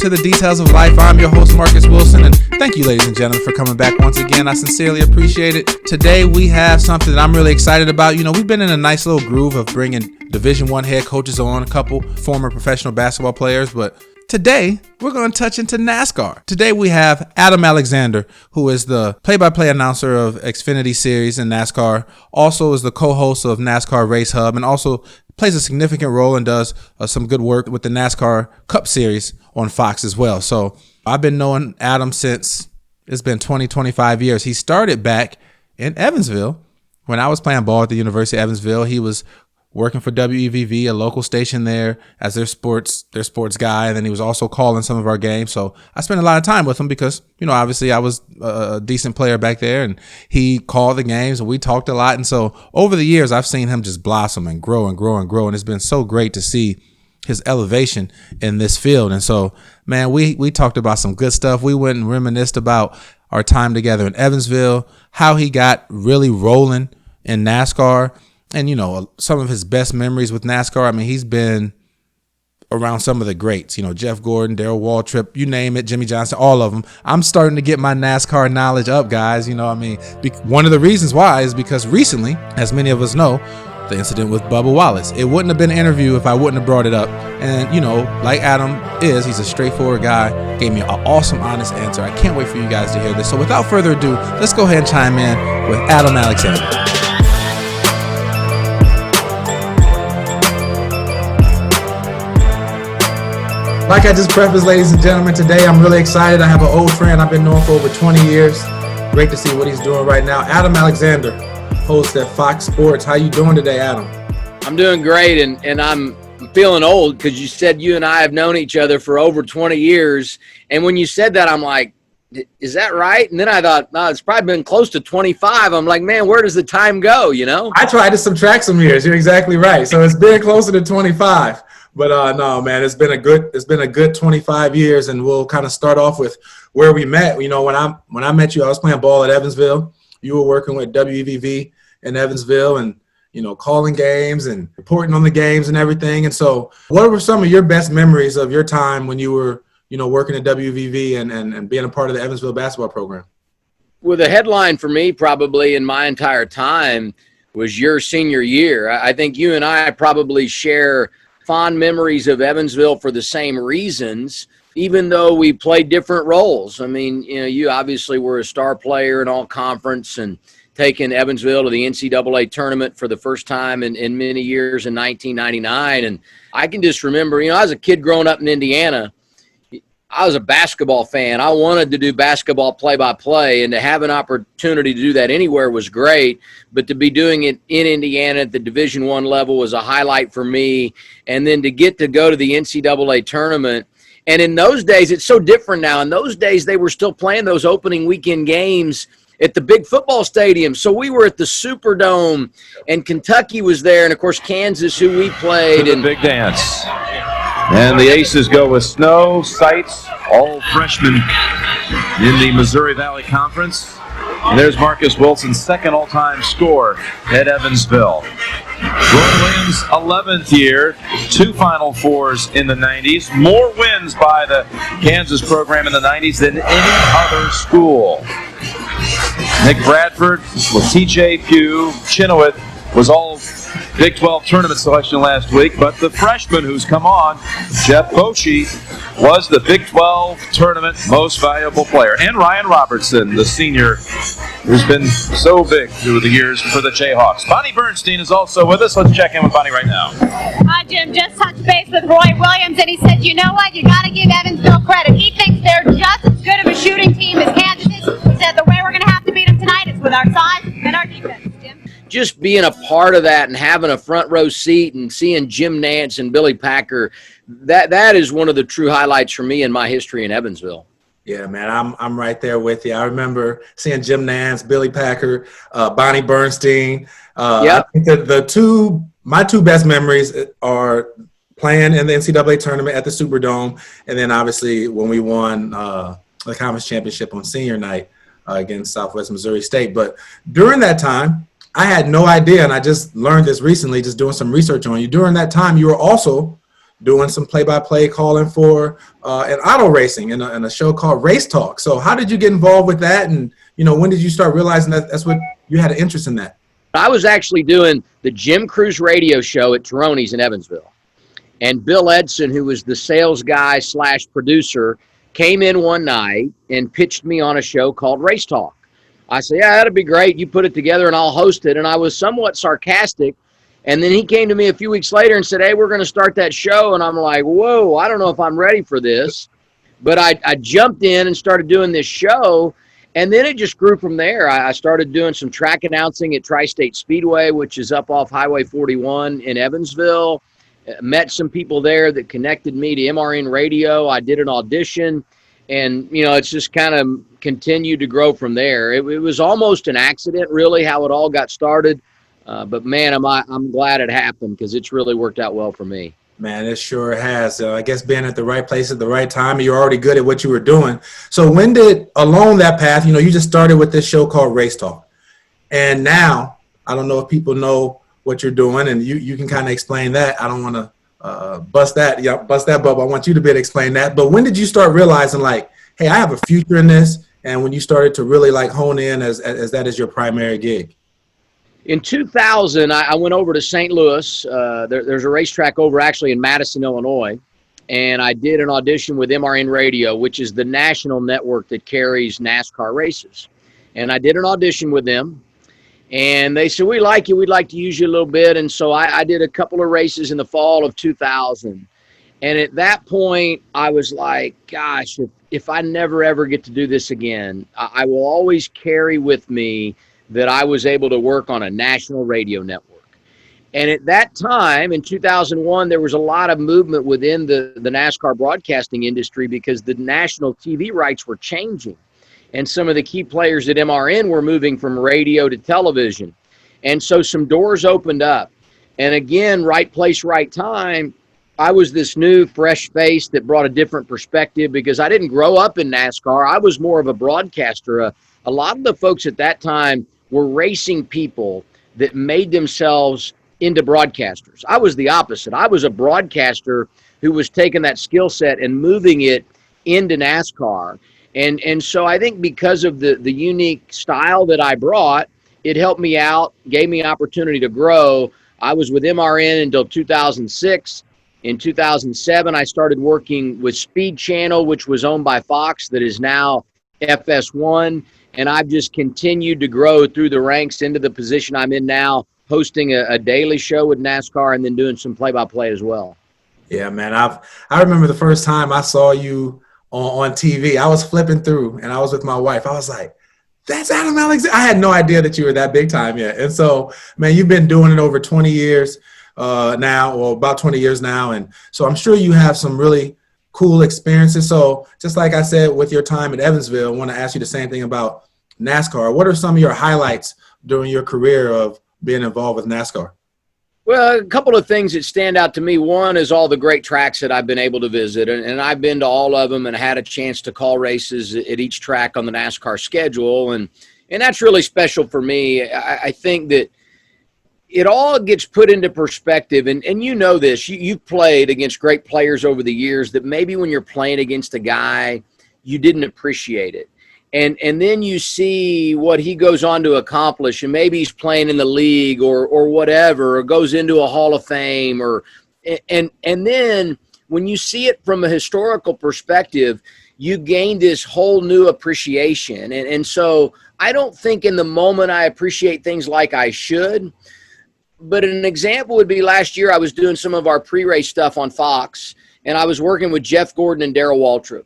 to the Details of Life. I'm your host, Marcus Wilson, and thank you, ladies and gentlemen, for coming back once again. I sincerely appreciate it. Today, we have something that I'm really excited about. You know, we've been in a nice little groove of bringing Division I head coaches on, a couple former professional basketball players, but today, we're going to touch into NASCAR. Today, we have Adam Alexander, who is the play-by-play announcer of Xfinity Series in NASCAR, also is the co-host of NASCAR Race Hub, and also plays a significant role and does some good work with the NASCAR Cup Series on Fox as well. So I've been knowing Adam since it's been 25 years. He started back in Evansville. When I was playing ball at the University of Evansville, he was working for WEVV, a local station there, as their sports guy. And then he was also calling some of our games. So I spent a lot of time with him because, you know, obviously I was a decent player back there, and he called the games and we talked a lot. And so over the years, I've seen him just blossom and grow and grow and grow. And it's been so great to see his elevation in this field. And so, man, we talked about some good stuff. We went and reminisced about our time together in Evansville, how he got really rolling in NASCAR. And, you know, some of his best memories with NASCAR, I mean, he's been around some of the greats, you know, Jeff Gordon, Darrell Waltrip, you name it, Jimmy Johnson, all of them. I'm starting to get my NASCAR knowledge up, guys. You know, I mean, one of the reasons why is because recently, as many of us know, the incident with Bubba Wallace. It wouldn't have been an interview if I wouldn't have brought it up. And, you know, like Adam is, he's a straightforward guy, gave me an awesome, honest answer. I can't wait for you guys to hear this. So without further ado, let's go ahead and chime in with Adam Alexander. Like I just prefaced, ladies and gentlemen, today I'm really excited. I have an old friend I've been knowing for over 20 years. Great to see what he's doing right now. Adam Alexander, host at Fox Sports. How you doing today, Adam? I'm doing great, and I'm feeling old because you said you and I have known each other for over 20 years. And when you said that, I'm like, is that right? And then I thought, no, it's probably been close to 25. I'm like, man, where does the time go, you know? I tried to subtract some years. You're exactly right. So it's been closer to 25. But no, man, it's been a good 25 years, and we'll kind of start off with where we met. You know, when I met you, I was playing ball at Evansville. You were working with WEVV in Evansville, and you know, calling games and reporting on the games and everything. And so, what were some of your best memories of your time when you were, you know, working at WEVV and being a part of the Evansville basketball program? Well, the headline for me probably in my entire time was your senior year. I think you and I probably share fond memories of Evansville for the same reasons, even though we played different roles. I mean, you know, you obviously were a star player in all conference and taking Evansville to the NCAA tournament for the first time in many years in 1999. And I can just remember, you know, I was a kid growing up in Indiana. I was a basketball fan. I wanted to do basketball play-by-play, and to have an opportunity to do that anywhere was great. But to be doing it in Indiana at the Division I level was a highlight for me. And then to get to go to the NCAA tournament. And in those days, it's so different now. In those days, they were still playing those opening weekend games at the big football stadium. So we were at the Superdome, and Kentucky was there, and, of course, Kansas, who we played. And big dance. And the Aces go with Snow, Seitz, all freshmen in the Missouri Valley Conference. And there's Marcus Wilson's second all-time score at Evansville. Roy Williams' 11th year, 2 Final Fours in the 90s, more wins by the Kansas program in the 90s than any other school. Nick Bradford with T.J. Pugh, Chenoweth was all Big 12 tournament selection last week, but the freshman who's come on, Jeff Boschee, was the Big 12 tournament most valuable player. And Ryan Robertson, the senior, who's been so big through the years for the Jayhawks. Bonnie Bernstein is also with us. Let's check in with Bonnie right now. Hi, Jim. Just touched base with Roy Williams, and he said, you know what? You got to give Evansville credit. He thinks they're just as good of a shooting team as Kansas is. He said the way we're going to have to beat them tonight is with our size and our defense, Jim. Just being a part of that and having a front row seat and seeing Jim Nance and Billy Packer, that is one of the true highlights for me in my history in Evansville. Yeah, man, I'm right there with you. I remember seeing Jim Nance, Billy Packer, Bonnie Bernstein. Yep. I think that my two best memories are playing in the NCAA tournament at the Superdome, and then obviously when we won the conference championship on senior night against Southwest Missouri State. But during that time, I had no idea, and I just learned this recently just doing some research on you. During that time, you were also doing some play-by-play calling for an auto racing in a show called Race Talk. So how did you get involved with that? And, when did you start realizing that that's what you had an interest in that? I was actually doing the Jim Cruz radio show at Taroni's in Evansville. And Bill Edson, who was the sales guy / producer, came in one night and pitched me on a show called Race Talk. I said, yeah, that'd be great. You put it together and I'll host it. And I was somewhat sarcastic. And then he came to me a few weeks later and said, hey, we're going to start that show. And I'm like, whoa, I don't know if I'm ready for this. But I jumped in and started doing this show. And then it just grew from there. I started doing some track announcing at Tri-State Speedway, which is up off Highway 41 in Evansville. Met some people there that connected me to MRN Radio. I did an audition. And, it's just kind of continued to grow from there. It was almost an accident, really, how it all got started. But, man, I'm glad it happened because it's really worked out well for me. Man, it sure has. I guess being at the right place at the right time, you're already good at what you were doing. So when did, along that path, you just started with this show called Race Talk. And now, I don't know if people know what you're doing, and you can kind of explain that. I don't want to bust that bubble. I want you to be able to explain that. But when did you start realizing, like, hey, I have a future in this, and when you started to really, like, hone in as that is your primary gig? In 2000, I went over to St. Louis. There's a racetrack over actually in Madison, Illinois, and I did an audition with MRN Radio, which is the national network that carries NASCAR races. And I did an audition with them, and they said, we like you. We'd like to use you a little bit. And so I did a couple of races in the fall of 2000. And at that point, I was like, gosh, if I never, ever get to do this again, I will always carry with me that I was able to work on a national radio network. And at that time, in 2001, there was a lot of movement within the NASCAR broadcasting industry because the national TV rights were changing. And some of the key players at MRN were moving from radio to television. And so some doors opened up. And again, right place, right time. I was this new, fresh face that brought a different perspective because I didn't grow up in NASCAR. I was more of a broadcaster. A lot of the folks at that time were racing people that made themselves into broadcasters. I was the opposite. I was a broadcaster who was taking that skill set and moving it into NASCAR. And so I think because of the unique style that I brought, it helped me out, gave me opportunity to grow. I was with MRN until 2006. In 2007, I started working with Speed Channel, which was owned by Fox, that is now FS1. And I've just continued to grow through the ranks into the position I'm in now, hosting a daily show with NASCAR and then doing some play-by-play as well. Yeah, man. I remember the first time I saw you on TV. I was flipping through, and I was with my wife. I was like, that's Adam Alexander. I had no idea that you were that big time yet. And so, man, you've been doing it over 20 years now, or about 20 years now. And so I'm sure you have some really cool experiences. So just like I said, with your time at Evansville, I want to ask you the same thing about NASCAR. What are some of your highlights during your career of being involved with NASCAR? Well, a couple of things that stand out to me. One is all the great tracks that I've been able to visit, and I've been to all of them and had a chance to call races at each track on the NASCAR schedule, and that's really special for me. I think that it all gets put into perspective, and you know this. You've played against great players over the years that maybe when you're playing against a guy, you didn't appreciate it. And then you see what he goes on to accomplish, and maybe he's playing in the league or whatever, or goes into a Hall of Fame, and then when you see it from a historical perspective, you gain this whole new appreciation. And so I don't think in the moment I appreciate things like I should. But an example would be last year I was doing some of our pre-race stuff on Fox, and I was working with Jeff Gordon and Darrell Waltrip.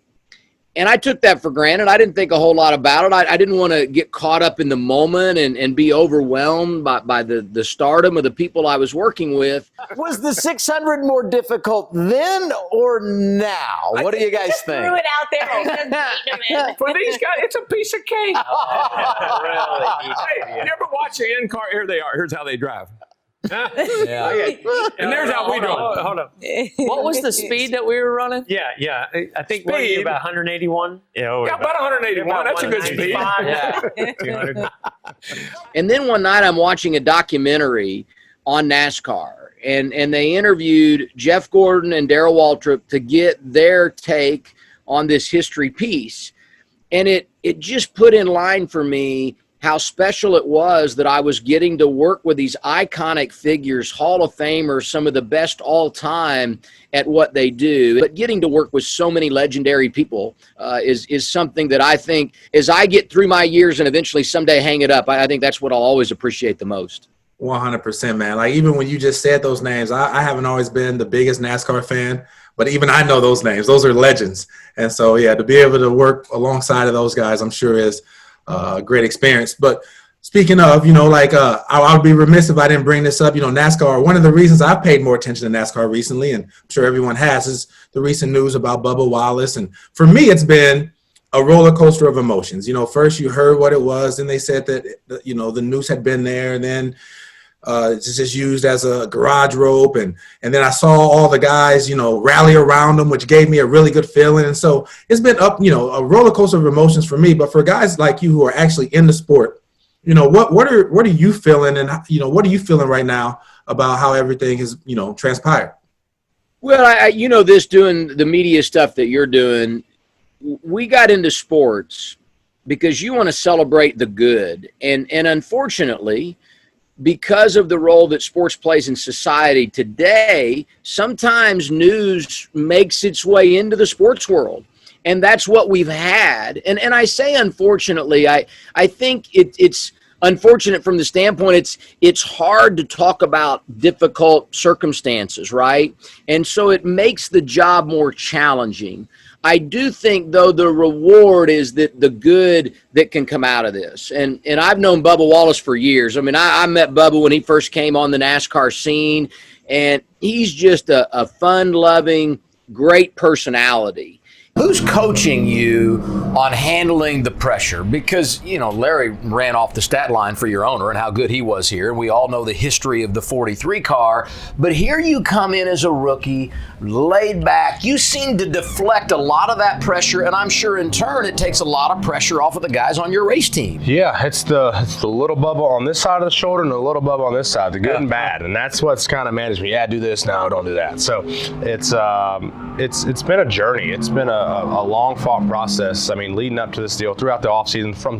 And I took that for granted. I didn't think a whole lot about it. I didn't want to get caught up in the moment and be overwhelmed by the stardom of the people I was working with. Was the 600 more difficult then or now? What do you guys think? Threw it out there and just beat them in. For these guys, it's a piece of cake. Really? Hey, you ever watch the in-car? Here they are. Here's how they drive. Yeah. And there's how we do it. Hold on. What was the speed that we were running? Yeah. I think Speed? about 181. Yeah, about 181. That's a good speed. Yeah. 200. And then one night I'm watching a documentary on NASCAR, and they interviewed Jeff Gordon and Darrell Waltrip to get their take on this history piece. And it just put in line for me how special it was that I was getting to work with these iconic figures, Hall of Famers, some of the best all time at what they do. But getting to work with so many legendary people is something that I think as I get through my years and eventually someday hang it up, I think that's what I'll always appreciate the most. 100%, man. Like, even when you just said those names, I haven't always been the biggest NASCAR fan, but even I know those names. Those are legends. And so, yeah, to be able to work alongside of those guys, I'm sure is a great experience. But speaking of, I would be remiss if I didn't bring this up. NASCAR, one of the reasons I've paid more attention to NASCAR recently, and I'm sure everyone has, is the recent news about Bubba Wallace. And for me, it's been a roller coaster of emotions. First you heard what it was, and they said that, the noose had been there, and then it's just used as a garage rope. And then I saw all the guys, rally around them, which gave me a really good feeling. And so it's been a roller coaster of emotions for me. But for guys like you who are actually in the sport, what are you feeling? And, what are you feeling right now about how everything has, transpired? Well, this doing the media stuff that you're doing, we got into sports because you want to celebrate the good. And unfortunately, because of the role that sports plays in society today, sometimes news makes its way into the sports world. And that's what we've had. And I say unfortunately, I think it's unfortunate from the standpoint it's hard to talk about difficult circumstances, right? And so it makes the job more challenging. I do think, though, the reward is that the good that can come out of this. And I've known Bubba Wallace for years. I mean, I met Bubba when he first came on the NASCAR scene, and he's just a fun-loving, great personality. Who's coaching you on handling the pressure? Because, Larry ran off the stat line for your owner and how good he was here. And we all know the history of the 43 car. But here you come in as a rookie, laid back. You seem to deflect a lot of that pressure. And I'm sure in turn it takes a lot of pressure off of the guys on your race team. Yeah, it's the little Bubba on this side of the shoulder and the little Bubba on this side, the good and bad. And that's what's kind of managed me. Yeah, do this, no, don't do that. So it's been a journey. It's been a long fought process. I mean, leading up to this deal throughout the offseason, from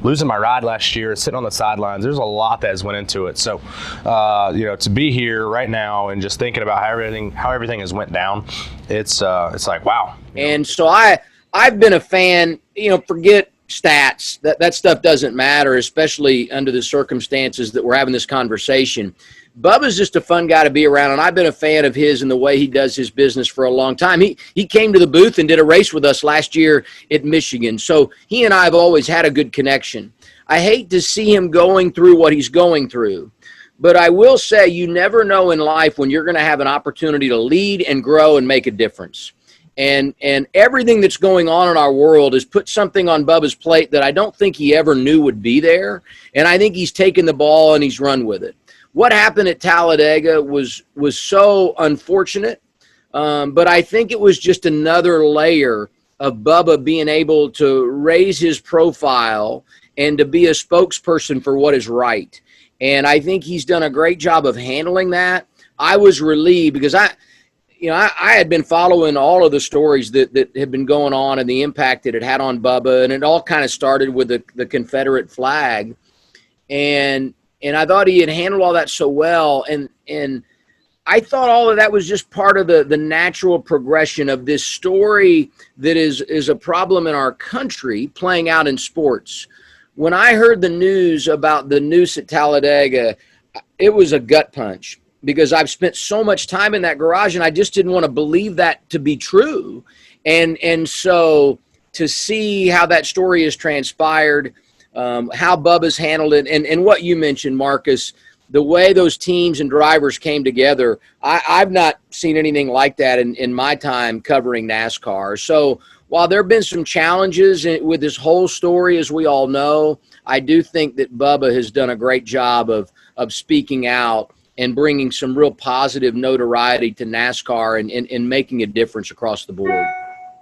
losing my ride last year, sitting on the sidelines, there's a lot that has went into it. So, to be here right now and just thinking about how everything has went down, it's like, wow. And so I've been a fan, forget stats, that stuff doesn't matter, especially under the circumstances that we're having this conversation. Bubba's just a fun guy to be around, and I've been a fan of his and the way he does his business for a long time. He came to the booth and did a race with us last year at Michigan, so he and I have always had a good connection. I hate to see him going through what he's going through, but I will say you never know in life when you're going to have an opportunity to lead and grow and make a difference. And everything that's going on in our world has put something on Bubba's plate that I don't think he ever knew would be there, and I think he's taken the ball and he's run with it. What happened at Talladega was so unfortunate, but I think it was just another layer of Bubba being able to raise his profile and to be a spokesperson for what is right. And I think he's done a great job of handling that. I was relieved because I had been following all of the stories that had been going on and the impact that it had on Bubba, and it all kind of started with the Confederate flag. And I thought he had handled all that so well. And I thought all of that was just part of the natural progression of this story that is a problem in our country playing out in sports. When I heard the news about the noose at Talladega, it was a gut punch because I've spent so much time in that garage and I just didn't want to believe that to be true. And so to see how that story has transpired, how Bubba's handled it, and what you mentioned, Marcus, the way those teams and drivers came together, I've not seen anything like that in my time covering NASCAR. So while there have been some challenges with this whole story, as we all know, I do think that Bubba has done a great job of speaking out and bringing some real positive notoriety to NASCAR and making a difference across the board.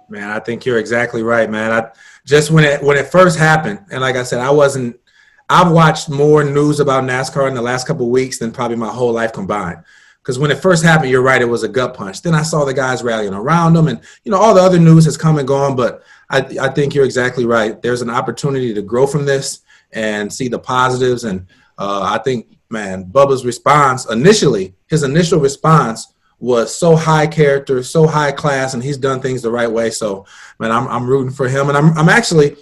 Man, I think you're exactly right, man. Just when it first happened, and like I said, I've watched more news about NASCAR in the last couple of weeks than probably my whole life combined. Because when it first happened, you're right, it was a gut punch. Then I saw the guys rallying around them, and all the other news has come and gone. But I think you're exactly right. There's an opportunity to grow from this and see the positives. And I think, man, Bubba's his initial response was so high character, so high class, and he's done things the right way. So, man, I'm rooting for him, and I'm actually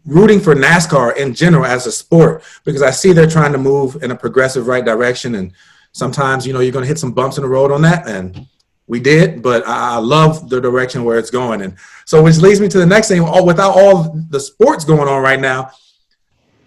rooting for NASCAR in general as a sport, because I see they're trying to move in a progressive right direction. And sometimes, you're going to hit some bumps in the road on that, and we did, but I love the direction where it's going. And so, which leads me to the next thing. Without all the sports going on right now,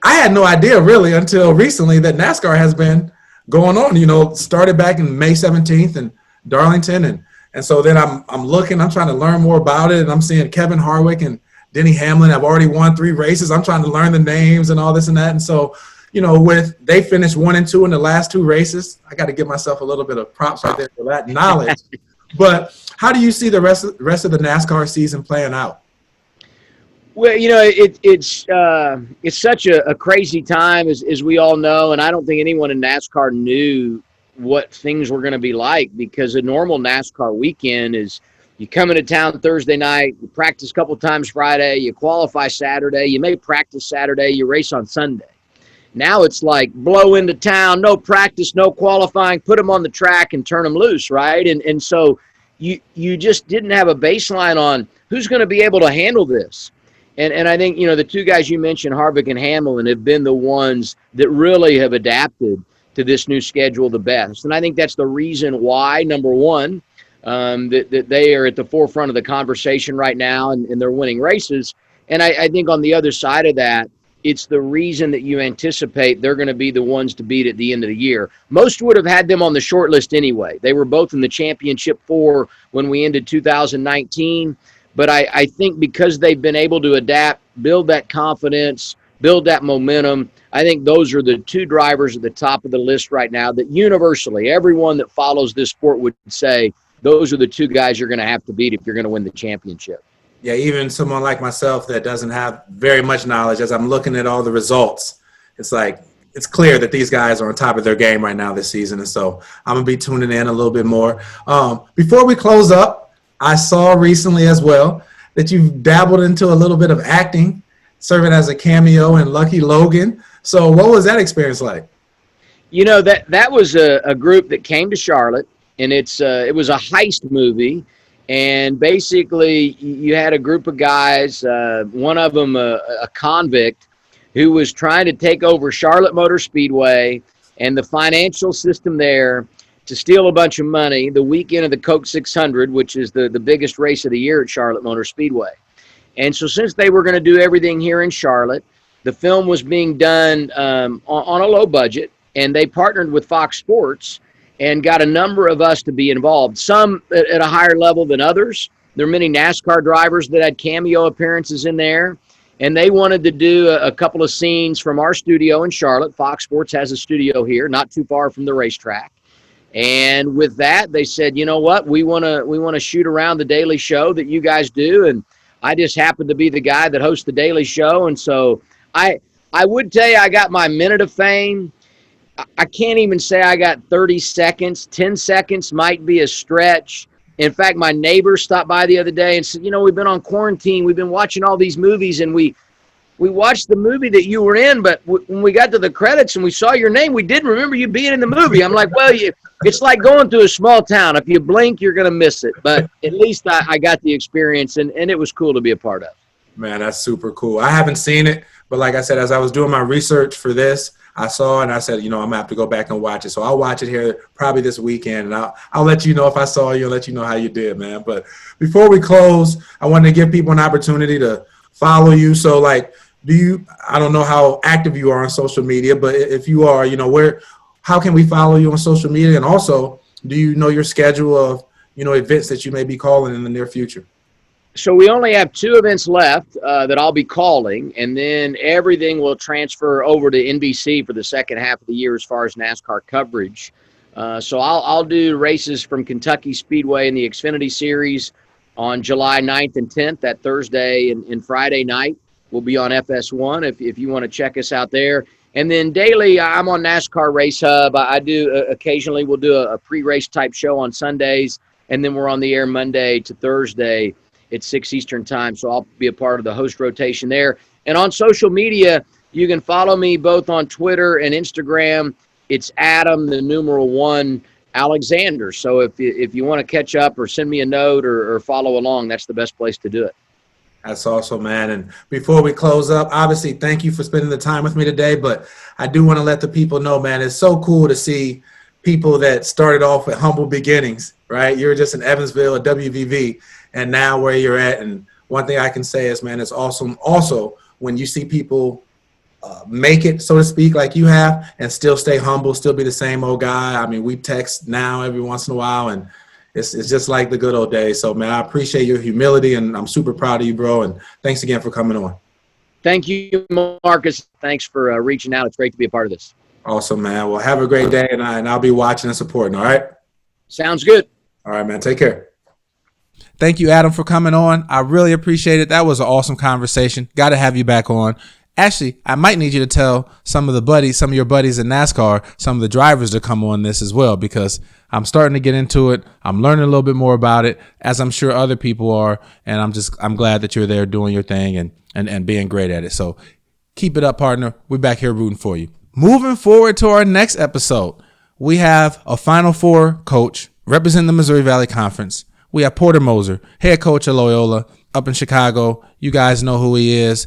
I had no idea really until recently that NASCAR has been going on. Started back in May 17th in Darlington, and so then I'm looking, I'm trying to learn more about it, and I'm seeing Kevin Harvick and Denny Hamlin have already won 3 races. I'm trying to learn the names and all this and that, and so they finished 1 and 2 in the last 2 races. I got to give myself a little bit of props right there for that knowledge. But how do you see the rest of the NASCAR season playing out? Well, it's such a crazy time, as we all know, and I don't think anyone in NASCAR knew what things were going to be like, because a normal NASCAR weekend is you come into town Thursday night, you practice a couple times Friday, you qualify Saturday, you may practice Saturday, you race on Sunday. Now it's like blow into town, no practice, no qualifying, put them on the track and turn them loose, right? And so you just didn't have a baseline on who's going to be able to handle this. And I think, the 2 guys you mentioned, Harvick and Hamlin, have been the ones that really have adapted to this new schedule the best. And I think that's the reason why, number one, that they are at the forefront of the conversation right now, and they're winning races. And I think on the other side of that, it's the reason that you anticipate they're going to be the ones to beat at the end of the year. Most would have had them on the short list anyway. They were both in the championship 4 when we ended 2019. But I think because they've been able to adapt, build that confidence, build that momentum, I think those are the 2 drivers at the top of the list right now that universally everyone that follows this sport would say those are the 2 guys you're going to have to beat if you're going to win the championship. Yeah, even someone like myself that doesn't have very much knowledge, as I'm looking at all the results, it's like it's clear that these guys are on top of their game right now this season. And so I'm going to be tuning in a little bit more. Before we close up, I saw recently as well that you've dabbled into a little bit of acting, serving as a cameo in Lucky Logan. So what was that experience like? That was a group that came to Charlotte, and it was a heist movie. And basically you had a group of guys, one of them a convict, who was trying to take over Charlotte Motor Speedway and the financial system there to steal a bunch of money the weekend of the Coke 600, which is the biggest race of the year at Charlotte Motor Speedway. And so since they were going to do everything here in Charlotte, the film was being done on a low budget, and they partnered with Fox Sports and got a number of us to be involved, some at a higher level than others. There are many NASCAR drivers that had cameo appearances in there, and they wanted to do a couple of scenes from our studio in Charlotte. Fox Sports has a studio here, not too far from the racetrack. And with that, they said, you know what, we want to shoot around the Daily Show that you guys do, and I just happened to be the guy that hosts the Daily Show, and so I would tell you I got my minute of fame. I can't even say I got 30 seconds. 10 seconds might be a stretch. In fact, my neighbor stopped by the other day and said, we've been on quarantine. We've been watching all these movies, and we watched the movie that you were in, but when we got to the credits and we saw your name, we didn't remember you being in the movie. I'm like, well, it's like going to a small town. If you blink, you're going to miss it. But at least I got the experience, and it was cool to be a part of. Man, that's super cool. I haven't seen it, but like I said, as I was doing my research for this, I saw it and I said, I'm going to have to go back and watch it. So I'll watch it here probably this weekend, and I'll let you know if I saw you and let you know how you did, man. But before we close, I wanted to give people an opportunity to follow you. So, I don't know how active you are on social media, but if you are, how can we follow you on social media? And also, do you know your schedule of, events that you may be calling in the near future? So we only have 2 events left that I'll be calling, and then everything will transfer over to NBC for the second half of the year as far as NASCAR coverage. So I'll do races from Kentucky Speedway in the Xfinity Series on July 9th and 10th, that Thursday and Friday night. We'll be on FS1 if you want to check us out there. And then daily, I'm on NASCAR Race Hub. I do occasionally we'll do a pre-race type show on Sundays, and then we're on the air Monday to Thursday at 6 Eastern time. So I'll be a part of the host rotation there. And on social media, you can follow me both on Twitter and Instagram. It's Adam, the numeral 1, Alexander. So if you want to catch up or send me a note or follow along, that's the best place to do it. That's awesome, man. And before we close up, obviously, thank you for spending the time with me today. But I do want to let the people know, man, it's so cool to see people that started off with humble beginnings, right? You're just in Evansville, a WVV, and now where you're at. And one thing I can say is, man, it's awesome also when you see people make it, so to speak, like you have, and still stay humble, still be the same old guy. I mean, we text now every once in a while, and it's just like the good old days. So, man, I appreciate your humility, and I'm super proud of you, bro. And thanks again for coming on. Thank you, Marcus. Thanks for reaching out. It's great to be a part of this. Awesome, man. Well, have a great day, and I'll be watching and supporting, all right? Sounds good. All right, man. Take care. Thank you, Adam, for coming on. I really appreciate it. That was an awesome conversation. Got to have you back on. Actually, I might need you to tell some of your buddies in NASCAR, some of the drivers to come on this as well, because I'm starting to get into it. I'm learning a little bit more about it, as I'm sure other people are. And I'm glad that you're there doing your thing and being great at it. So keep it up, partner. We're back here rooting for you. Moving forward to our next episode, we have a Final Four coach representing the Missouri Valley Conference. We have Porter Moser, head coach of Loyola up in Chicago. You guys know who he is.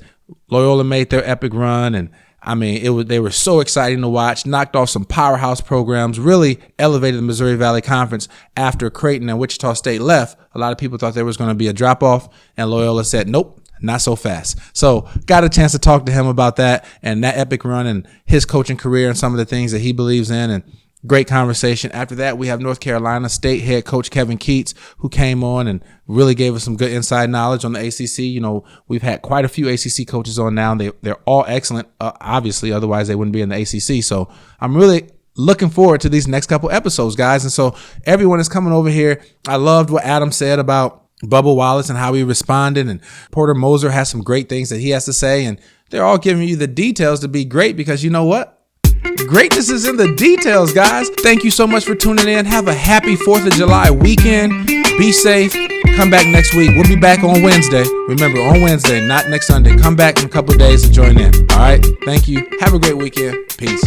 Loyola made their epic run, and I mean, they were so exciting to watch, knocked off some powerhouse programs, really elevated the Missouri Valley Conference after Creighton and Wichita State left. A lot of people thought there was going to be a drop-off, and Loyola said, nope, not so fast. So got a chance to talk to him about that and that epic run and his coaching career and some of the things that he believes in, and great conversation. After that, we have North Carolina State head coach Kevin Keats, who came on and really gave us some good inside knowledge on the ACC. You know, we've had quite a few ACC coaches on now. They're all excellent, obviously, otherwise they wouldn't be in the ACC. So I'm really looking forward to these next couple episodes, guys. And so everyone is coming over here. I loved what Adam said about Bubba Wallace and how he responded, and Porter Moser has some great things that he has to say, and they're all giving you the details to be great, because you know what? Greatness is in the details, guys. Thank you so much for tuning in. Have a happy 4th of July weekend. Be safe. Come back next week. We'll be back on Wednesday. Remember, on Wednesday, not next Sunday. Come back in a couple of days and join in. All right? Thank you. Have a great weekend. Peace.